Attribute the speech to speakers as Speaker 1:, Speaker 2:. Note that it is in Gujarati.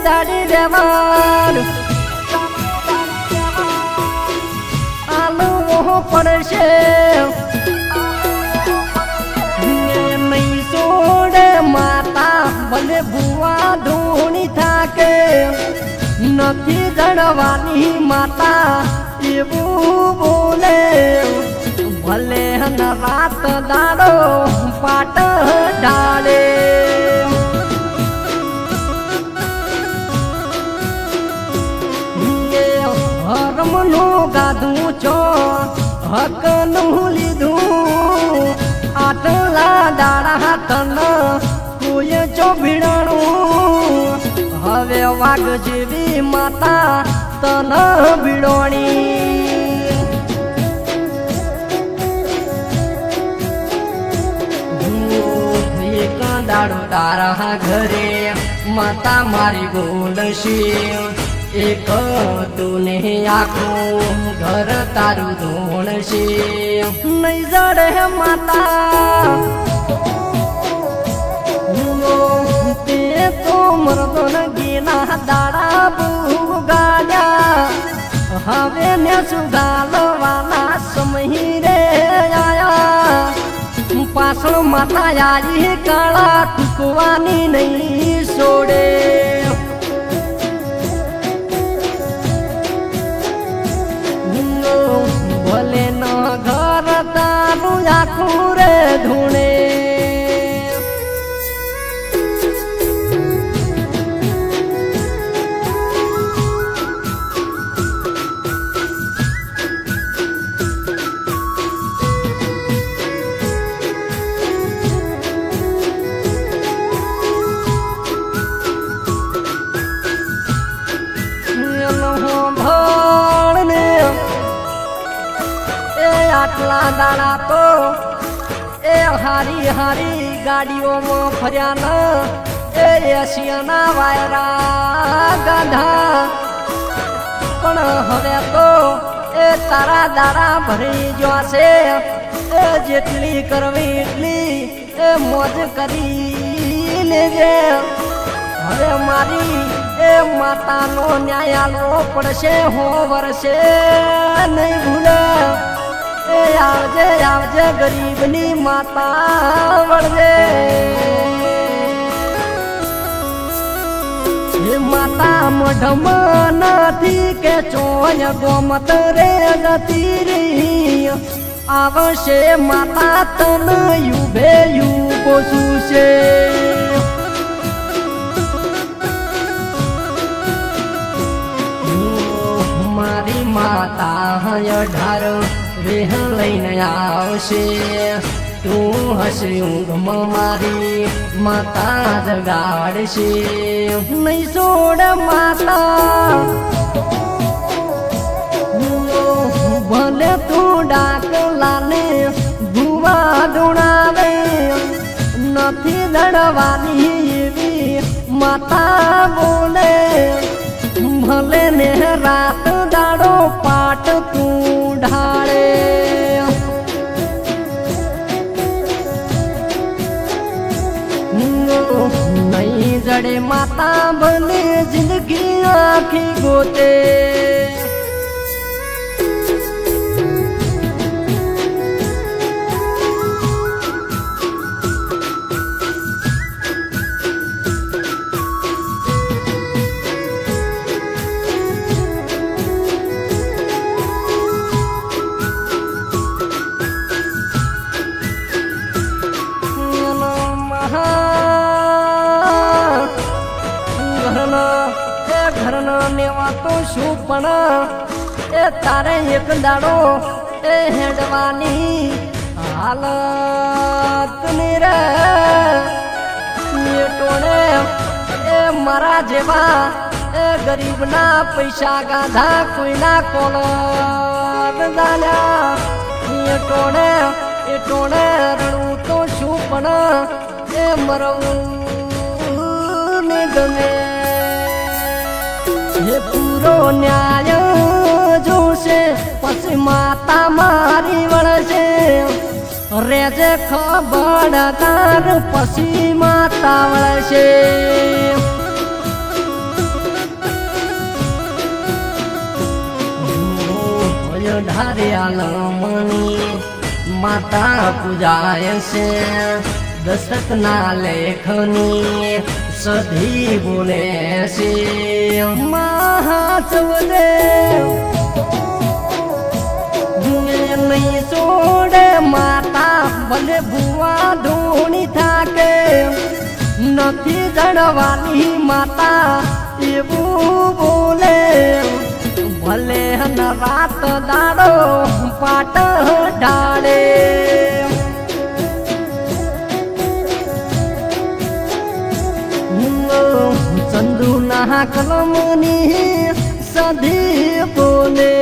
Speaker 1: દાડી રહેવાન આલો પડશે નહીં છોડે માતા ભલે ભુવા ધૂણી થાકે નથી જડવાની માતા એવું બોલે ભલે રાત દાડો પાટ ઢાળે હરમનું ગાધું છો હકનું લીધું આટલા દાડા તન કોઈ ચો ભીડાણું હવે વાઘ જેવી માતા તન ભીડોણી એક દાડો તારા ઘરે માતા મારી બોલશે એક તુને આખું ઘર તારું ધોણશે નહીં જડે માતા તે તો મરદો ગીના દાડા બુગાડ્યા હવે ને સુધારવાના સમય રે આયા પાછળ માતા આવી કાળા ટૂંકવાની નહીં છોડે ભલે ન ઘર તારું આખું રે ધૂણે આટલા દાડા તો એ હારી હારી ગાડીઓમાં ફર્યા ન એ એશિયાના વાયરા ગાધા પણ હવે તો એ તારા દાડા ભરી જશે એ જેટલી કરવી એટલી એ મોજ કરી લેજે હવે મારી એ માતાનો ન્યાય આલવો પડશે હો વર્ષે નહીં ભૂલે આવજે આવજે ગરીબની માતા વળજે હે માતા મઢમ નથી કે ચોય ગોમત રે જતી રહી આવશે માતા તન યુભે યુગો સુશે મારી માતા 18 રેહ લઈને આવશે તું હશે ઊંઘમાં મારી માતા જગાડશે નહીં છોડ માતા ભલે તું ડાકલાને ભુવા ધૂણાવે નથી લડવાની એવી માતા બોલે ભલે ને રાત દાડો પાટ તું ઢાળે નહીં જડે માતા ભલે જિંદગી આખી ગોતે ઘરના નેવા તો શું પણ એ તારે એક દાડો એ હેડવાની હાલત ને રે ટોળે એ મારા જેવા એ ગરીબના પૈસા ગાધા કોઈના કોલ દાલ્યા એ ટોળે રડવું તો શું પણ એ મરવું ને ગમે એ પૂરો ન્યાય જોશે પછી માતા મારી વળશે રેજે ખબરદાર પછી માતા વળશે ઢારિયા મણી માતા પૂજાય છે દશરથ ના લેખની સધી બોલે છે મહાચવદેવ નહીં છોડે માતા ભલે ભુવા ધૂણી થાકે નથી જણવાની માતા એવું બોલે ભલે રાત દાડો પાટ ઢાળે ચંદુ ના કલમની સધી બોલે